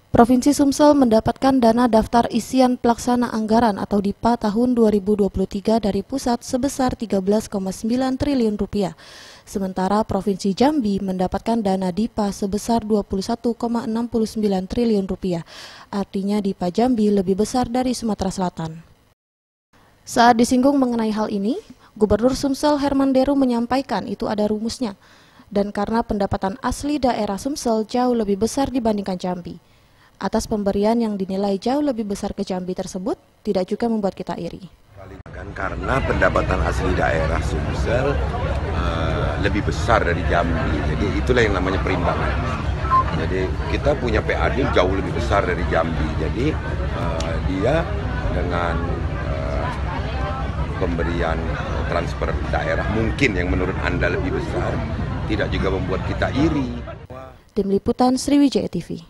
Provinsi Sumsel mendapatkan dana daftar isian pelaksana anggaran atau DIPA tahun 2023 dari pusat sebesar 13,9 triliun rupiah. Sementara Provinsi Jambi mendapatkan dana DIPA sebesar 21,69 triliun rupiah. Artinya DIPA Jambi lebih besar dari Sumatera Selatan. Saat disinggung mengenai hal ini, Gubernur Sumsel Herman Deru menyampaikan itu ada rumusnya. Dan karena pendapatan asli daerah Sumsel jauh lebih besar dibandingkan Jambi. Atas pemberian yang dinilai jauh lebih besar ke Jambi tersebut, tidak juga membuat kita iri. Karena pendapatan asli daerah Sumsel lebih besar dari Jambi, jadi itulah yang namanya perimbangan. Jadi kita punya PAD jauh lebih besar dari Jambi, jadi dia dengan pemberian transfer daerah mungkin yang menurut Anda lebih besar, tidak juga membuat kita iri. Tim Liputan Sriwijaya TV.